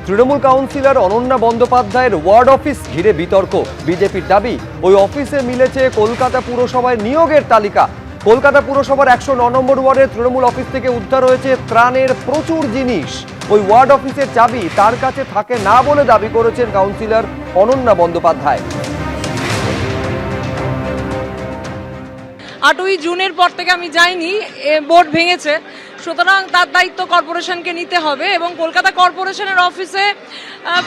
Trinamool councillor Ananya বন্দ্যোপাধ্যায়ের word office ঘিরে বিতর্ক। বিজেপির দাবি, ওই অফিসে মিলেছে কলকাতা পুরসভায় নিয়োগের তালিকা। কলকাতা পুরসভার 109 নম্বর ওয়ার্ডের তৃণমূল অফিস থেকে উদ্ধার হয়েছে ত্রাণের প্রচুর জিনিস। ওই ওয়ার্ড অফিসের চাবি তার কাছে থাকে না বলে দাবি করেছেন কাউন্সিলর অনন্যা বন্দ্যোপাধ্যায়। 8ই জুনের পর থেকে আমি যাইনি, বোর্ড ভেঙেছে, সুতরাং তার দায়িত্ব কর্পোরেশনকে নিতে হবে এবং কলকাতা কর্পোরেশনের অফিসে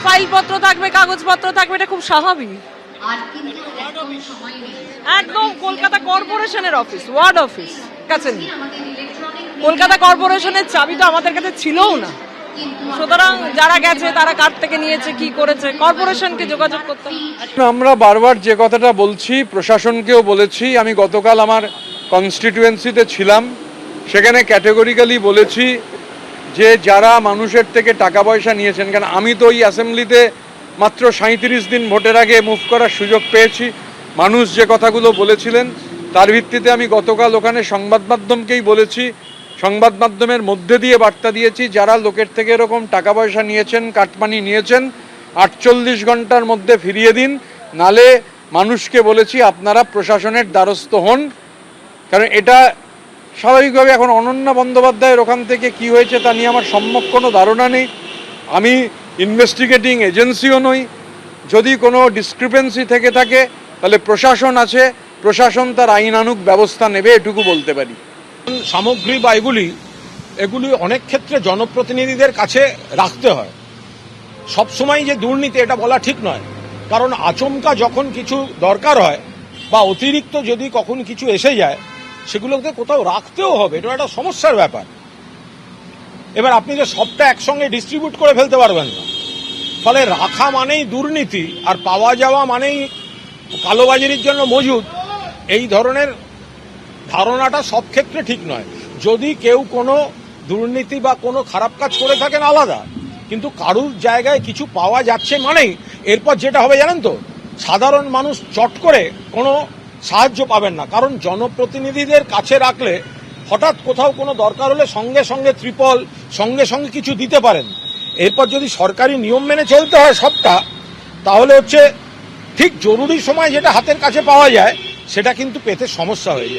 ফাইলপত্র থাকবে, কাগজপত্র থাকবে, এটা খুব স্বাভাবিক। একদম কলকাতা কর্পোরেশনের অফিস, ওয়ার্ড অফিস কাছে নেই। কলকাতা কর্পোরেশনের চাবি তো আমাদের কাছে ছিলও না, সুতরাং যারা গেছে তারা কার থেকে নিয়েছে, কি করেছে, কর্পোরেশনকে যোগাযোগ করতে হবে। আমরা বারবার যে কথাটা বলছি, প্রশাসনকেও বলেছি। আমি গতকাল আমার কনস্টিটিউয়েন্সিতে ছিলাম, সেখানে ক্যাটেগরিক্যালি বলেছি যে যারা মানুষের থেকে টাকা পয়সা নিয়েছেন, কারণ আমি তো ওই অ্যাসেম্বলিতে মাত্র 37 দিন ভোটের আগে মুভ করার সুযোগ পেয়েছি। মানুষ যে কথাগুলো বলেছিলেন তার ভিত্তিতে আমি গতকাল ওখানে সংবাদ মাধ্যমকেই বলেছি, সংবাদ মাধ্যমের মধ্যে দিয়ে বার্তা দিয়েছি, যারা লোকের থেকে এরকম টাকা পয়সা নিয়েছেন, কাটমানি নিয়েছেন, 48 ঘন্টার মধ্যে ফিরিয়ে দিন, নালে মানুষকে বলেছি আপনারা প্রশাসনের দ্বারস্থ হন। কারণ এটা স্বাভাবিকভাবে এখন অনন্যা বন্দ্যোপাধ্যায়ের ওখান থেকে কি হয়েছে তা নিয়ে আমার সম্যক কোনো ধারণা নেই। আমি ইনভেস্টিগেটিং এজেন্সিও নই। যদি কোনো ডিসক্রিপেন্সি থেকে থাকে তাহলে প্রশাসন আছে, প্রশাসন তার আইনানুগ ব্যবস্থা নেবে, এটুকু বলতে পারি। সামগ্রী বা এগুলি অনেক ক্ষেত্রে জনপ্রতিনিধিদের কাছে রাখতে হয়। সবসময় যে দুর্নীতি এটা বলা ঠিক নয়, কারণ আচমকা যখন কিছু দরকার হয় বা অতিরিক্ত যদি কখন কিছু এসে যায়, সেগুলোকে কোথাও রাখতেও হবে, এটা একটা সমস্যার ব্যাপার। এবার আপনি যে সবটা একসঙ্গে ডিস্ট্রিবিউট করে ফেলতে পারবেন না, ফলে রাখা মানেই দুর্নীতি আর পাওয়া যাওয়া মানেই কালোবাজারির জন্য মজুদ, এই ধরনের ধারণাটা সব ক্ষেত্রে ঠিক নয়। যদি কেউ কোনো দুর্নীতি বা কোনো খারাপ কাজ করে থাকেন আলাদা, কিন্তু কারুর জায়গায় কিছু পাওয়া যাচ্ছে মানেই এরপর যেটা হবে জানেন তো, সাধারণ মানুষ চট করে কোনো সাহায্য পাবেন না। কারণ জনপ্রতিনিধিদের কাছে রাখলে হঠাৎ কোথাও কোনো দরকার হলে সঙ্গে সঙ্গে ত্রিপল, সঙ্গে সঙ্গে কিছু দিতে পারেন। এরপর যদি সরকারি নিয়ম মেনে চলতে হয় সবটা, তাহলে হচ্ছে ঠিক জরুরি সময় যেটা হাতের কাছে পাওয়া যায় সেটা কিন্তু পেতে সমস্যা হয়ে যায়।